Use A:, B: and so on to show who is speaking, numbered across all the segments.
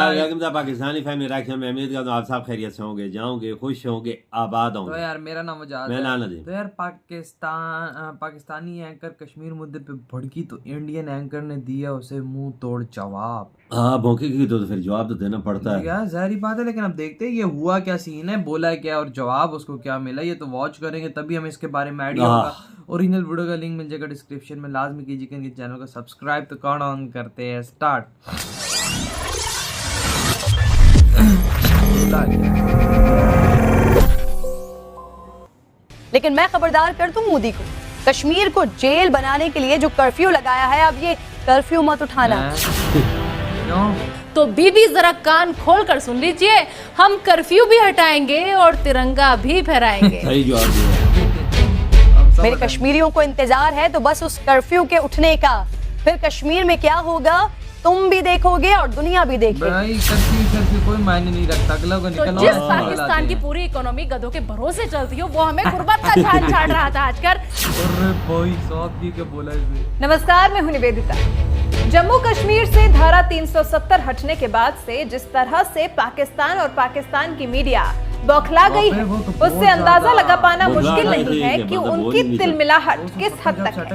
A: Pakistani family reaction में उम्मीद करता हूं आप सब खैरियत से होंगे, जाओगे, खुश होंगे, आबाद होंगे।
B: तो यार मेरा नाम वजाद है। तो यार पाकिस्तानी एंकर कश्मीर मुद्दे पे भड़की तो इंडियन एंकर ने दिया उसे मुंह तोड़ जवाब।
A: हाँ भौंकी की तो फिर जवाब तो देना पड़ता है
B: यार ज़ाहिर बात है, लेकिन अब देखते हैं ये हुआ क्या सीन है, बोला क्या और जवाब उसको क्या मिला, ये तो वॉच करेंगे तभी हमें इसके बारे में आइडिया होगा। ओरिजिनल वीडियो का लिंक मिल जाएगा डिस्क्रिप्शन में, लाजमी कीजिएगा इनके चैनल को सब्सक्राइब। तो काउंट ऑन करते हैं स्टार्ट।
C: लेकिन मैं खबरदार कर दूं मोदी को, कश्मीर को जेल बनाने के लिए जो कर्फ्यू लगाया है, अब ये कर्फ्यू मत उठाना।
D: तो बीबी जरा कान खोल कर सुन लीजिए, हम कर्फ्यू भी हटाएंगे और तिरंगा भी फहराएंगे।
A: सही जवाब दिया।
C: मेरे कश्मीरियों को इंतजार है तो बस उस कर्फ्यू के उठने का, फिर कश्मीर में क्या होगा तुम भी देखोगे और दुनिया भी देखेगी।
B: कर्फ्यू कोई मायने नहीं रखता।
D: तो जिस पाकिस्तान की पूरी इकोनॉमी गधों के भरोसे चलती हो, वो हमें गुर्बत का झाड़ झाड़ रहा था आजकल।
E: नमस्कार, मैं हूं निवेदिता। जम्मू कश्मीर से धारा 370 हटने के बाद से जिस तरह से पाकिस्तान और पाकिस्तान की मीडिया बौखला गई है, उससे अंदाजा लगा पाना मुश्किल नहीं है कि उनकी तिलमिलाहट किस हद तक है।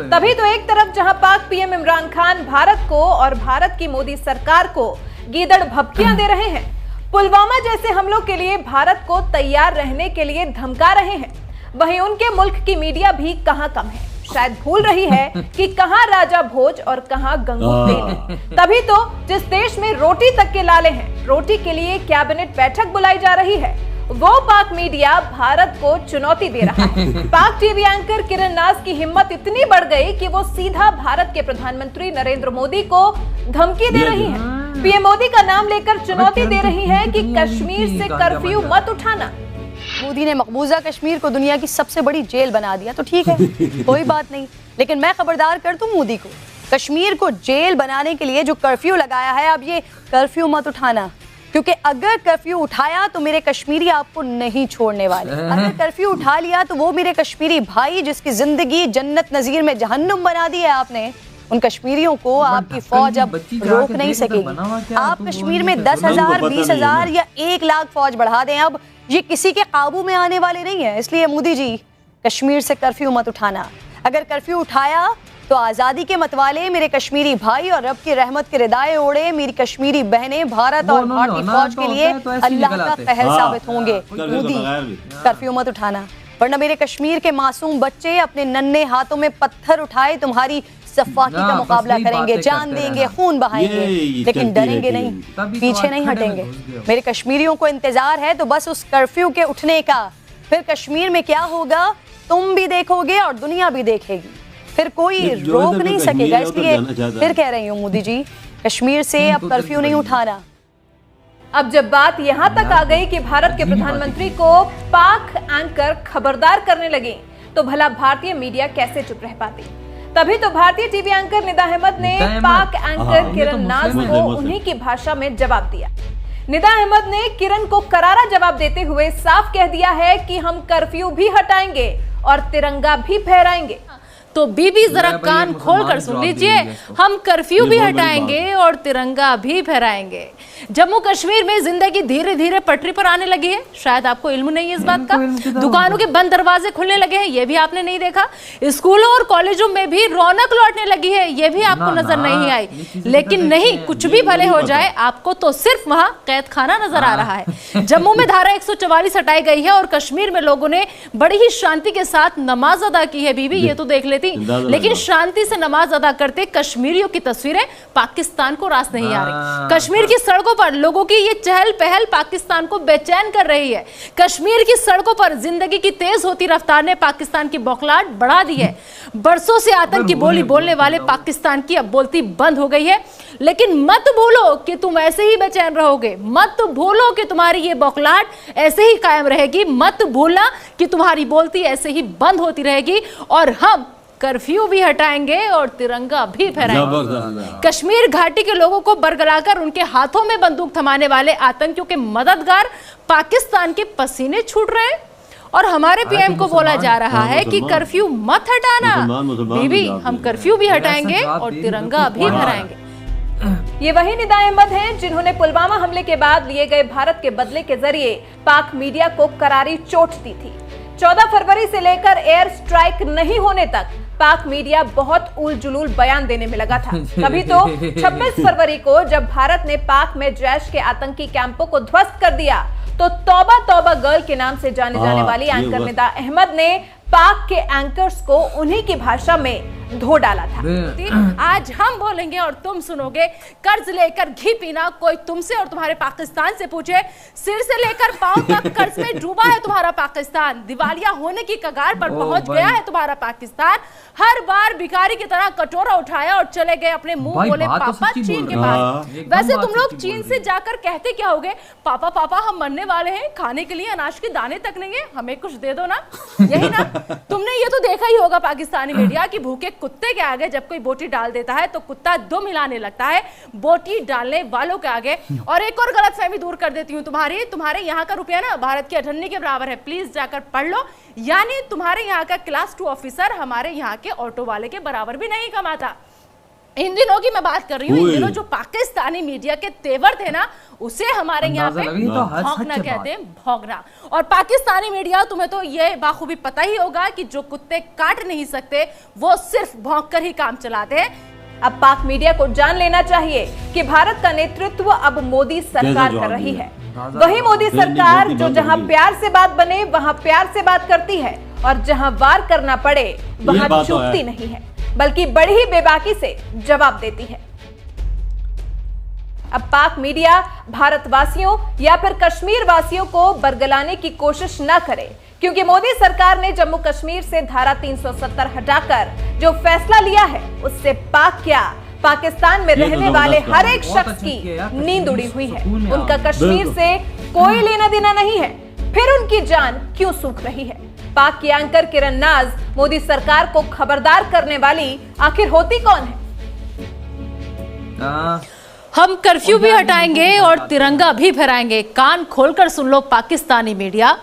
E: तभी तो एक तरफ जहां पाक पीएम इमरान खान भारत को और भारत की मोदी सरकार को गीदड़ भभकियां दे रहे हैं, पुलवामा जैसे हमलों के लिए भारत को तैयार रहने के लिए धमका रहे हैं, वहीं उनके मुल्क की मीडिया भी कहां कम है, शायद भूल रही है कि कहां राजा भोज और कहां गंगूबाई है। तभी तो जिस देश में रोटी तक के लाले हैं, रोटी के लिए कैबिनेट बैठक बुलाई जा रही है, वो पाक मीडिया भारत को चुनौती दे रहा है। पाक टीवी एंकर किरण नाज की हिम्मत इतनी बढ़ गई कि वो सीधा भारत के प्रधानमंत्री नरेंद्र मोदी को धमकी दे रही है। पीएम मोदी का नाम लेकर चुनौती दे रही है कि कश्मीर से कर्फ्यू मत उठाना।
C: मोदी ने मकबूजा कश्मीर को दुनिया की सबसे बड़ी जेल बना दिया तो ठीक है, कोई बात नहीं, लेकिन मैं खबरदार कर दूं मोदी को, कश्मीर को जेल बनाने के लिए जो कर्फ्यू लगाया है, अब ये कर्फ्यू मत उठाना, क्योंकि अगर कर्फ्यू उठाया तो मेरे कश्मीरी आपको नहीं छोड़ने वाले। अगर कर्फ्यू उठा लिया तो वो मेरे कश्मीरी भाई जिसकी जिंदगी जन्नत नजीर में जहन्नुम बना दी है आपने, उन कश्मीरियों को आपकी फौज अब रोक नहीं सकेगी। आप कश्मीर में 10,000, 20,000 या 1 लाख फौज बढ़ा दें, अब ये किसी के काबू में आने वाले नहीं है। इसलिए मोदी जी, कश्मीर से कर्फ्यू मत उठाना। अगर कर्फ्यू उठाया तो आज़ादी के मतवाले मेरे कश्मीरी भाई और रब की रहमत के रिदाए ओढ़े मेरी कश्मीरी बहनें भारत और भारतीय फौज के लिए अल्लाह का कहर साबित होंगे। मोदी, कर्फ्यू मत उठाना, वरना मेरे कश्मीर के मासूम बच्चे अपने नन्हे हाथों में पत्थर उठाए तुम्हारी सफाकी का मुकाबला करेंगे, जान देंगे, खून बहाएंगे, लेकिन डरेंगे नहीं, पीछे नहीं हटेंगे। मेरे कश्मीरियों को इंतजार है तो बस उस कर्फ्यू के उठने का, फिर कश्मीर में क्या होगा तुम भी देखोगे और दुनिया भी देखेगी, फिर कोई रोक नहीं सकेगा। इसलिए फिर कह रही हूँ मोदी जी, कश्मीर से अब कर्फ्यू नहीं उठाना।
E: अब जब बात यहाँ तक आ गई कि भारत के प्रधानमंत्री को पाक एंकर खबरदार करने लगे, तो भला भारतीय मीडिया कैसे चुप रह पाती। तभी तो भारतीय टीवी एंकर निदा अहमद ने पाक एंकर किरण नाज को उन्हीं की भाषा में जवाब दिया। निदा अहमद ने किरण को करारा जवाब देते हुए साफ कह दिया है कि हम कर्फ्यू भी हटाएंगे और तिरंगा भी फहराएंगे।
D: तो बीबी जरा कान खोल कर सुन लीजिए, हम कर्फ्यू भी हटाएंगे और तिरंगा भी फहराएंगे। जम्मू कश्मीर में जिंदगी धीरे धीरे पटरी पर आने लगी है, शायद आपको इल्म नहीं है इस बात का। दुकानों के बंद दरवाजे खुलने लगे हैं, ये भी आपने नहीं देखा। स्कूलों और कॉलेजों में भी रौनक लौटने लगी है, ये भी आपको नजर नहीं आई। लेकिन नहीं, कुछ भी भले हो जाए, आपको तो सिर्फ वहां कैद खाना नजर आ रहा है। जम्मू में धारा 144 हटाई गई है और कश्मीर में लोगों ने बड़ी ही शांति के साथ नमाज अदा की है। बीबी ये तो देख लेती, लेकिन शांति से नमाज अदा करते कश्मीरियों की तस्वीरें पाकिस्तान को रास नहीं आ रही। कश्मीर की सड़कों पर लोगों की ये चहल पहल पाकिस्तान को बेचैन कर रही है। कश्मीर की सड़कों पर जिंदगी की तेज होती रफ्तार ने पाकिस्तान की बौखलाहट बढ़ा दी है। बरसों से आतंक की बोली बोलने वाले पाकिस्तान की अब बोलती बंद हो गई है। लेकिन मत भूलो कि तुम ऐसे ही बेचैन रहोगे, मत भूलो कि तुम्हारी ये बौखलाहट ऐसे ही कायम रहेगी, मत भूलना कि तुम्हारी बोलती ऐसे ही बंद होती रहेगी और हम कर्फ्यू भी हटाएंगे और तिरंगा भी फहराएंगे। कश्मीर घाटी के लोगों को बरगलाकर उनके हाथों में बंदूक थमाने वाले आतंकियों के मददगार पाकिस्तान के पसीने छूट रहे हैं और हमारे पीएम को बोला जा रहा है कि कर्फ्यू मत हटाना। बीबी, हम कर्फ्यू भी हटाएंगे और तिरंगा भी फहराएंगे।
E: ये वही निदा अहमद हैं जिन्होंने पुलवामा हमले के बाद लिए गए भारत के बदले के जरिए पाक मीडिया को करारी चोट दी थी। 14 फरवरी से लेकर एयर स्ट्राइक नहीं होने तक पाक मीडिया बहुत उल जुलूल बयान देने में लगा था। तभी तो 26 फरवरी को जब भारत ने पाक में जैश के आतंकी कैंपों को ध्वस्त कर दिया तो तौबा तौबा गर्ल के नाम से जाने जाने वाली एंकर निदा अहमद ने पाक के एंकर्स को उन्हीं की भाषा में धो डाला था।
D: आज हम बोलेंगे और तुम सुनोगे। कर्ज लेकर घी पीना कोई तुमसे और तुम्हारे पाकिस्तान से पूछे, सिर से लेकर पांव तक कर्ज में डूबा है तुम्हारा पाकिस्तान, दिवालिया होने की कगार पर पहुंच गया है तुम्हारा पाकिस्तान। हर बार भिखारी की तरह कटोरा उठाया और चले गए अपने मुंह बोले पापा चीन के पास। वैसे तुम लोग चीन से जाकर कहते क्या होगे? पापा पापा हम मरने वाले हैं, खाने के लिए अनाज के दाने तक नहीं है, हमें कुछ दे दो ना। यही ना, तुमने ये तो देखा ही होगा पाकिस्तानी मीडिया की भूखे कुत्ते के आगे जब कोई बोटी डाल देता है तो कुत्ता दो मिलाने लगता है बोटी डालने वालों के आगे। और एक और गलतफहमी दूर कर देती हूँ तुम्हारे यहाँ का रुपया ना भारत की अठन्नी के बराबर है, प्लीज जाकर पढ़ लो। यानी तुम्हारे यहाँ का क्लास 2 ऑफिसर हमारे यहाँ के ऑटो वाले के बराबर भी नहीं कमाता। इन दिनों की मैं बात कर रही हूँ, इन दिनों जो पाकिस्तानी मीडिया के तेवर थे ना, उसे हमारे यहाँ पे भौंकना कहते हैं, भौंकना। और पाकिस्तानी मीडिया, तुम्हें तो ये बाखूबी पता ही होगा कि जो कुत्ते काट नहीं सकते वो सिर्फ भौंक कर ही काम चलाते हैं।
E: अब पाक मीडिया को जान लेना चाहिए कि भारत का नेतृत्व अब मोदी सरकार कर रही है। वही मोदी सरकार जो जहां प्यार से बात बने वहां प्यार से बात करती है और जहां वार करना पड़े वहां चूकती नहीं है, बल्कि बड़ी ही बेबाकी से जवाब देती है। अब पाक मीडिया भारतवासियों या फिर कश्मीर वासियों को बरगलाने की कोशिश न करे, क्योंकि मोदी सरकार ने जम्मू कश्मीर से धारा 370 हटाकर जो फैसला लिया है उससे पाक क्या पाकिस्तान में रहने वाले हर एक शख्स की नींद उड़ी हुई है। उनका कश्मीर से कोई लेना देना नहीं है, फिर उनकी जान क्यों सूख रही है? पाक की एंकर किरण नाज मोदी सरकार को खबरदार करने वाली आखिर होती कौन है?
D: हम कर्फ्यू भी हटाएंगे और तिरंगा भी फहराएंगे। कान खोलकर सुन लो पाकिस्तानी मीडिया।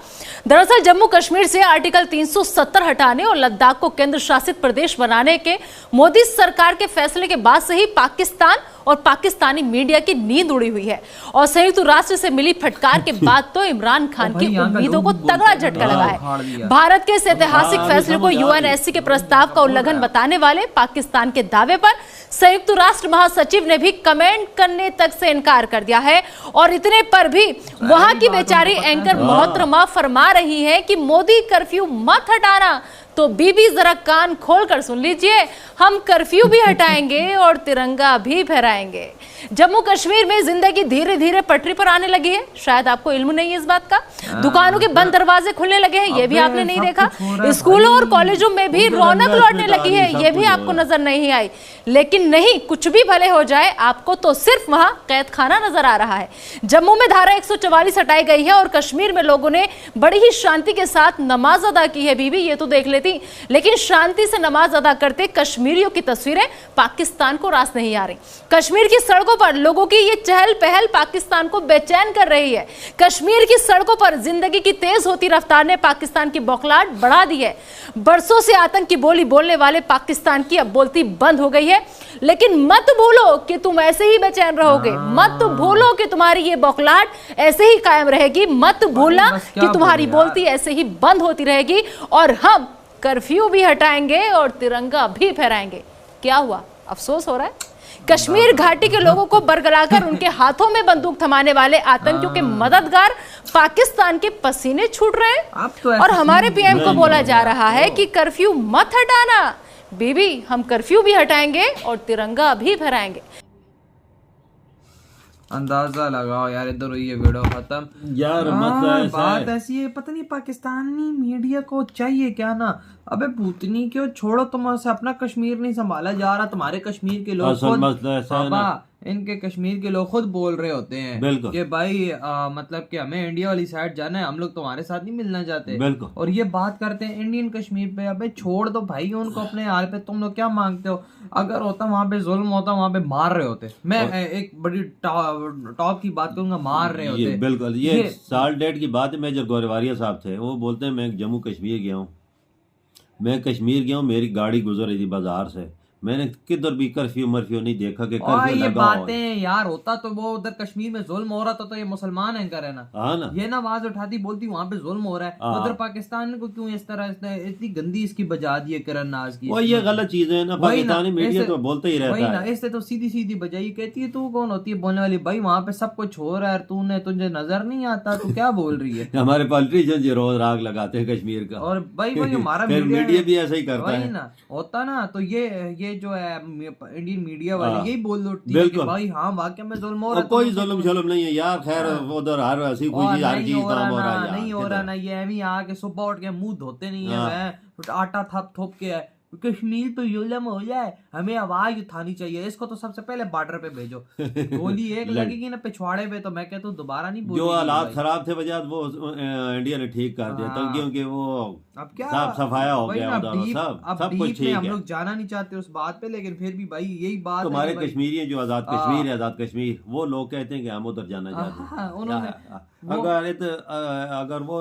D: दरअसल जम्मू कश्मीर से आर्टिकल 370 हटाने और लद्दाख को केंद्र शासित प्रदेश बनाने के मोदी सरकार के फैसले के बाद से ही पाकिस्तान और पाकिस्तानी मीडिया की नींद उड़ी हुई है। और संयुक्त राष्ट्र से मिली फटकार के बाद तो इमरान खान की उम्मीदों को तगड़ा झटका लगा है। भारत के इस ऐतिहासिक फैसले को यूएनएससी के प्रस्ताव का उल्लंघन बताने वाले पाकिस्तान के दावे पर संयुक्त राष्ट्र महासचिव ने भी कमेंट करने तक से इनकार कर दिया है। और इतने पर भी वहां की बेचारी एंकर मोहतरमा फरमा रही है कि मोदी कर्फ्यू मत हटाना, तो बीबी जरा कान खोलकर सुन लीजिए, हम कर्फ्यू भी हटाएंगे और तिरंगा भी फहराएंगे। जम्मू कश्मीर में जिंदगी धीरे धीरे पटरी पर आने लगी है, शायद आपको इल्म नहीं है इस बात का। दुकानों के बंद दरवाजे खुलने लगे हैं, ये भी आपने नहीं देखा। स्कूलों और कॉलेजों में भी रौनक लौटने लगी है, ये भी आपको नजर नहीं आई। लेकिन नहीं, कुछ भी भले हो जाए, आपको तो सिर्फ वहां कैद खाना नजर आ रहा है। जम्मू में धारा 144 हटाई गई है और कश्मीर में लोगों ने बड़ी ही शांति के साथ नमाज अदा की है। बीबी ये तो देख लेती, लेकिन शांति से नमाज अदा करते कश्मीरियों की तस्वीरें पाकिस्तान को रास नहीं आ रही। कश्मीर की सड़कों पर लोगों की ये चहल पहल पाकिस्तान को बेचैन कर रही है। कश्मीर की सड़कों पर जिंदगी की तेज होती रफ्तार ने पाकिस्तान की बौखलाहट बढ़ा दी है। बरसों से आतंक की बोली बोलने वाले पाकिस्तान की अब बोलती बंद हो गई है। लेकिन मत भूलो कि तुम ऐसे ही बेचैन रहोगे, मत भूलो कि तुम्हारी ये बौखलाहट ऐसे ही कायम रहेगी, मत भूलना कि तुम्हारी बोलती ऐसे ही बंद होती रहेगी। और हम कर्फ्यू भी हटाएंगे और तिरंगा भी फहराएंगे। क्या हुआ? अफसोस हो रहा है? कश्मीर घाटी के लोगों को बरगलाकर उनके हाथों में बंदूक थमाने वाले आतंकियों के मददगार पाकिस्तान के पसीने छूट रहे हैं। और हमारे पीएम को बोला जा रहा है कि कर्फ्यू मत हटाना। बीबी, हम कर्फ्यू भी हटाएंगे और तिरंगा भी फहराएंगे।
B: अंदाजा लगाओ यार, इधर ये वीडियो खत्म
A: यार। मतलब
B: बात ऐसी है, पता नहीं पाकिस्तानी मीडिया को चाहिए क्या ना। अबे भूतनी क्यों छोड़ो, तुम से अपना कश्मीर नहीं संभाला जा रहा। तुम्हारे कश्मीर के लोग खुद इनके कश्मीर के लोग खुद बोल रहे होते हैं कि भाई मतलब कि हमें इंडिया वाली साइड जाना है, हम लोग तुम्हारे साथ नहीं मिलना चाहते। और ये बात करते हैं इंडियन कश्मीर पे। अबे छोड़ दो भाई उनको अपने हाल पे, तुम लोग क्या मांगते हो? अगर होता वहां पे जुल्म होता, वहां पे मार रहे होते। मैं एक बड़ी टॉप की बात करूंगा, मार रहे होते।
A: बिल्कुल, ये साल डेट की बात है। मेजर गोरेवारिया साहब थे, वो बोलते हैं मैं जम्मू कश्मीर गया हूँ, मैं कश्मीर गया हूँ, मेरी गाड़ी गुजर रही थी बाजार से, मैंने किधर भी कर्फ्यू मर्फ्यू नहीं देखा कि
B: और
A: कर्फ्यू
B: ये
A: लगा हो।
B: बातें यार होता तो वो उधर कश्मीर में जुल्म हो रहा था तो ये मुसलमान एंकर है ना,
A: हाँ ना,
B: ये ना आवाज उठाती बोलती वहां पे जुल्म हो रहा है,
A: हाँ।
B: उधर पाकिस्तान को क्यों इस तरह इतनी गंदी इसकी बजा दी है करण नाज की।
A: वो ये गलत चीज है ना,
B: वही ना,
A: पाकिस्तानी मीडिया
B: ऐसे-
A: तो बोलते ही
B: वही
A: रहता
B: ना,
A: है।
B: इससे तो सीधी सीधी बजाई कहती है तू कौन होती है बोलने वाली, भाई वहां पे सब कुछ हो रहा है तूने तुझे नजर नहीं आता, तू क्या बोल रही है।
A: हमारे पॉलिटिशियन जी रोज राग लगाते हैं कश्मीर का,
B: और भाई वही हमारा
A: फिर मीडिया भी ऐसा ही करता
B: वही
A: है।
B: ना होता ना, तो ये जो है इंडियन मीडिया
A: हाँ,
B: वाले यही बोल उठती है कि
A: बिल्कुल।
B: भाई हाँ वाकई में जुल्म हो
A: और
B: रहा है,
A: कोई
B: तुम
A: जुल्म
B: उसको-
A: शुल्म नहीं है यार, खैर उधर हर हंसी
B: और
A: खुशी हर
B: नहीं
A: चीज
B: हो रहा
A: काम हो
B: ना,
A: रहा है
B: नहीं
A: यार,
B: हो रहा
A: किधर?
B: ना, ये एवी आके सुबह उठ के मुंह धोते नहीं है,
A: हाँ।
B: मैं आटा थप थोप के है कश्मीर तो जुल्म हो जाए, हमें आवाज उठानी चाहिए, इसको तो सबसे पहले बॉर्डर पे भेजो, गोली एक लगेगी ना पिछवाड़े पे तो मैं कहता हूँ दोबारा नहीं
A: जो
B: बोलेगी
A: हालात
B: भाई।
A: खराब थे वजह वो इंडिया ने ठीक कर दिया,
B: हाँ।
A: तब क्योंकि वो
B: अब क्या
A: साफ सफाया हो
B: वही
A: गया
B: ना, अब
A: उधर,
B: डीप
A: सब कुछ
B: में
A: ठीक
B: हम
A: है।
B: लोग जाना नहीं चाहते उस बात पे, लेकिन फिर भी भाई यही बात है
A: तुम्हारे
B: कि भाई-
A: कश्मीरी जो आजाद
B: हाँ।
A: कश्मीर है, आजाद कश्मीर, वो लोग कहते हैं कि हम उधर जाना चाहते हैं।
B: हाँ, उन्होंने वो-
A: अगर वो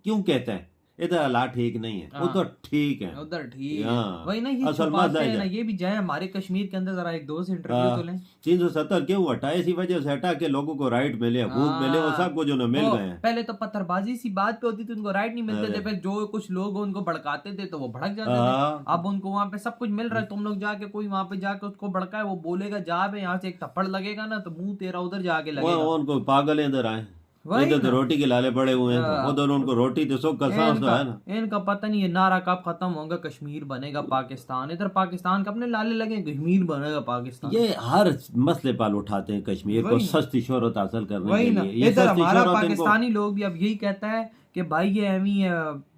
A: क्यों कहते हैं इधर हालात ठीक नहीं है,
B: हाँ।
A: उधर ठीक है।
B: उधर ठीक
A: हाँ।
B: है, वही ना, ये
A: असल
B: छुपाते
A: मजा
B: हैं ना,
A: है।
B: ये भी जाए हमारे कश्मीर के अंदर जरा एक दो से इंटरव्यू
A: हाँ।
B: तो लें।
A: 370 क्यों हटा, इसी वजह से हटा के लोगों को राइट मिले, हकूक मिले, वो सब कुछ उन्हें मिल
B: वो
A: गए हैं।
B: पहले तो पत्थरबाजी सी बात पे होती थी, उनको राइट नहीं मिलते थे,
A: अरे।
B: फिर जो कुछ लोग उनको भड़काते थे तो वो भड़क जाते थे।
A: हाँ।
B: अब उनको वहां पे सब कुछ मिल रहा है, तुम लोग जाके कोई वहां पे जाके उसको भड़काए, वो बोलेगा जा बे, यहाँ से एक थप्पड़ लगेगा ना तो मुंह तेरा उधर जाके लगेगा।
A: वो उनको पागल इधर आए,
B: वही
A: इधर तो
B: ना।
A: रोटी के लाले पड़े हुए हैं,
B: हाँ।
A: उधर उनको रोटी तो सुख का सांस तो है ना।
B: इनका पता नहीं है नारा कब खत्म होगा, कश्मीर बनेगा पाकिस्तान, इधर पाकिस्तान का अपने लाले लगे, कश्मीर बनेगा पाकिस्तान।
A: ये हर मसले पर उठाते हैं कश्मीर को
B: वही।
A: सस्ती शोहरत हासिल करने
B: वही
A: के
B: ना,
A: लिए। ये
B: इधर
A: सस्ती
B: हमारा
A: शोहरत इनको,
B: पाकिस्तानी लोग भी अब यही कहता है कि भाई ये एमी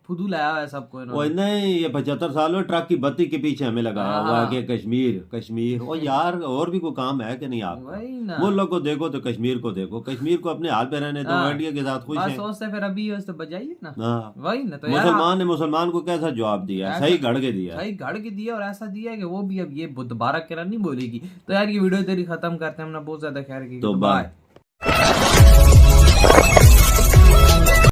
B: फुदू लाया हुआ है सबको
A: वो
B: इन्होंने।
A: नहीं, ये 75 साल में ट्रक की बत्ती के पीछे हमें लगाया हुआ है
B: हाँ।
A: कि कश्मीर कश्मीर। और यार और भी कोई काम है कि नहीं आपका?
B: वही ना,
A: मुल्क को देखो तो कश्मीर को देखो, कश्मीर को अपने हाल पे रहने दो,
B: हाँ।
A: इंडिया के साथ खुश
B: बस
A: है।
B: सोचते फिर अभी उस तो बजाइए ना।
A: हाँ।
B: वही ना, तो यार
A: मुसलमान ने मुसलमान को कैसा जवाब दिया,
B: ऐसा-
A: सही गढ़ के दिया।
B: सही गढ़ के दिया, और ऐसा दिया है कि वो भी अब ये दोबारा किरण नहीं बोलेगी। तो यार ये वीडियो तेरी खत्म करते हैं, हमने बहुत ज्यादा खैर की,
A: तो
B: बाय।
A: बाय।